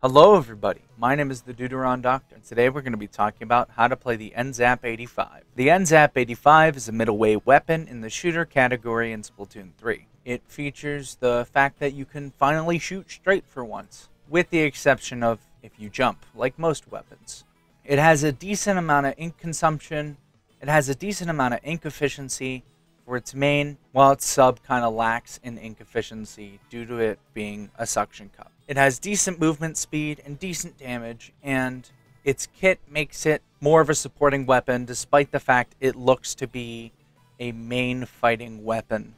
Hello everybody, my name is the Deuteron Doctor, and today we're going to be talking about how to play the N-Zap 85. The N-Zap 85 is a middleweight weapon in the shooter category in Splatoon 3. It features the fact that you can finally shoot straight for once, with the exception of if you jump, like most weapons. It has a decent amount of ink consumption, it has a decent amount of ink efficiency for its main, while its sub kind of lacks in ink efficiency due to it being a suction cup. It has decent movement speed and decent damage, and its kit makes it more of a supporting weapon despite the fact it looks to be a main fighting weapon.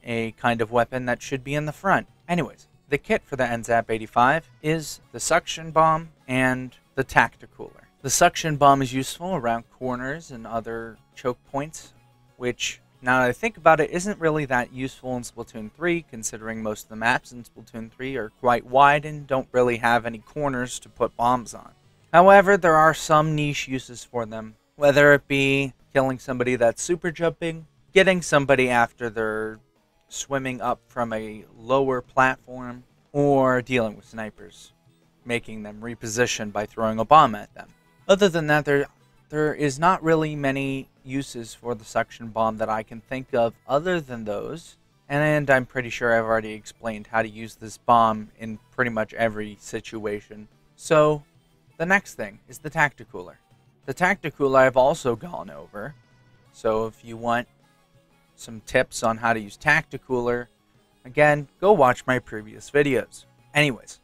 A kind of weapon that should be in the front. Anyways, the kit for the N-Zap 85 is the suction bomb and the tacticooler. The suction bomb is useful around corners and other choke points, which, now that I think about it, isn't really that useful in Splatoon 3, considering most of the maps in Splatoon 3 are quite wide and don't really have any corners to put bombs on. However, there are some niche uses for them, whether it be killing somebody that's super jumping, getting somebody after they're swimming up from a lower platform, or dealing with snipers, making them reposition by throwing a bomb at them. Other than that, there is not really many uses for the suction bomb that I can think of other than those, and I'm pretty sure I've already explained how to use this bomb in pretty much every situation. So the next thing is the tacticooler. The tacticooler I've also gone over, so if you want some tips on how to use tacticooler, again, go watch my previous videos. Anyways,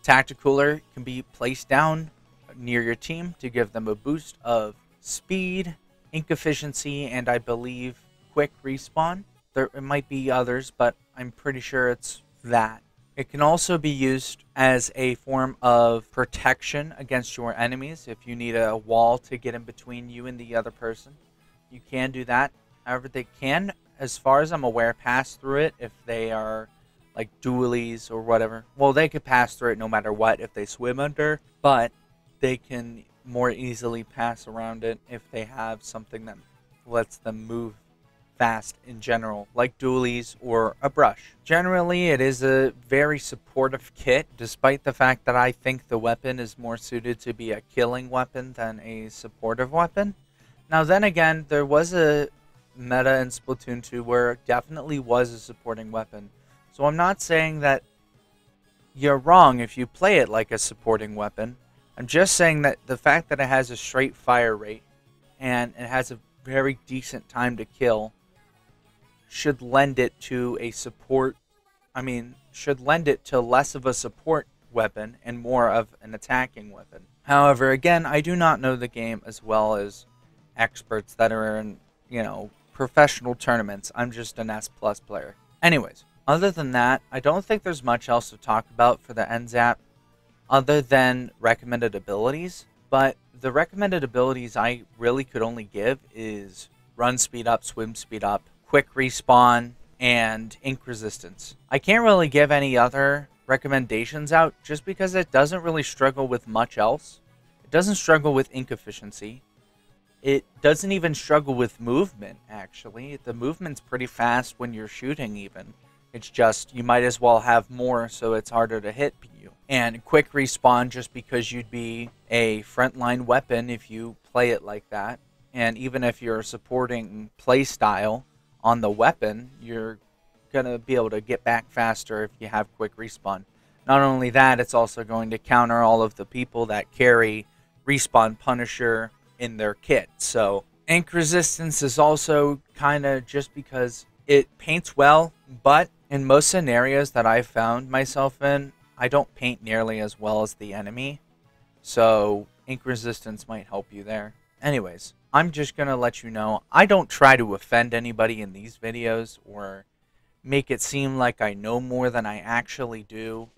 tacticooler can be placed down near your team to give them a boost of speed, ink efficiency, and I believe quick respawn. There might be others, but I'm pretty sure it's that. It can also be used as a form of protection against your enemies. If you need a wall to get in between you and the other person, you can do that. However, they can, as far as I'm aware, pass through it if they are like dualies or whatever. Well, they could pass through it no matter what if they swim under, but they can more easily pass around it if they have something that lets them move fast in general, like dualies or a brush. Generally, it is a very supportive kit, despite the fact that I think the weapon is more suited to be a killing weapon than a supportive weapon. Now then again, there was a meta in Splatoon 2 where it definitely was a supporting weapon. So I'm not saying that you're wrong if you play it like a supporting weapon. I'm just saying that the fact that it has a straight fire rate and it has a very decent time to kill should lend it to a support, should lend it to less of a support weapon and more of an attacking weapon. However, again, I do not know the game as well as experts that are in, professional tournaments. I'm just an S+ player. Anyways, other than that, I don't think there's much else to talk about for the N-Zap other than recommended abilities, but the recommended abilities I really could only give is run speed up, swim speed up, quick respawn, and ink resistance. I can't really give any other recommendations out just because it doesn't really struggle with much else. It doesn't struggle with ink efficiency. It doesn't even struggle with movement, actually. The movement's pretty fast when you're shooting even. It's just, you might as well have more so it's harder to hit you. And quick respawn just because you'd be a frontline weapon if you play it like that. And even if you're supporting playstyle on the weapon, you're going to be able to get back faster if you have quick respawn. Not only that, it's also going to counter all of the people that carry Respawn Punisher in their kit. So ink resistance is also kind of just because it paints well, but in most scenarios that I've found myself in, I don't paint nearly as well as the enemy, so ink resistance might help you there. Anyways, I'm just going to let you know, I don't try to offend anybody in these videos or make it seem like I know more than I actually do.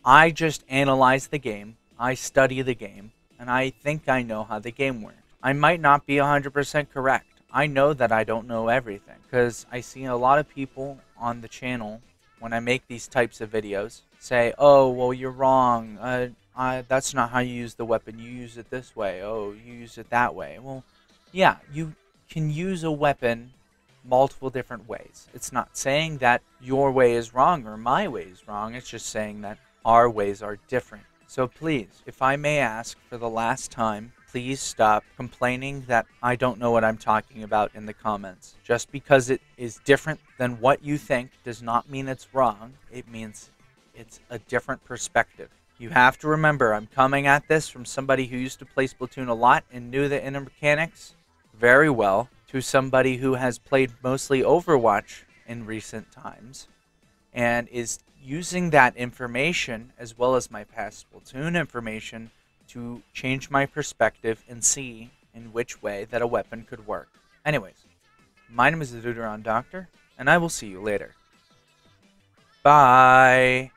I just analyze the game, I study the game, and I think I know how the game works. I might not be 100% correct. I know that I don't know everything, because I see a lot of people on the channel, when I make these types of videos, say, oh, well, you're wrong, that's not how you use the weapon, you use it this way, oh, you use it that way. Well, yeah, you can use a weapon multiple different ways. It's not saying that your way is wrong or my way is wrong, it's just saying that our ways are different. So please, if I may ask for the last time, please stop complaining that I don't know what I'm talking about in the comments. Just because it is different than what you think does not mean it's wrong. It means it's a different perspective. You have to remember, I'm coming at this from somebody who used to play Splatoon a lot and knew the inner mechanics very well, to somebody who has played mostly Overwatch in recent times and is using that information as well as my past Splatoon information to change my perspective and see in which way that a weapon could work. Anyways, my name is the Deuteron Doctor, and I will see you later. Bye!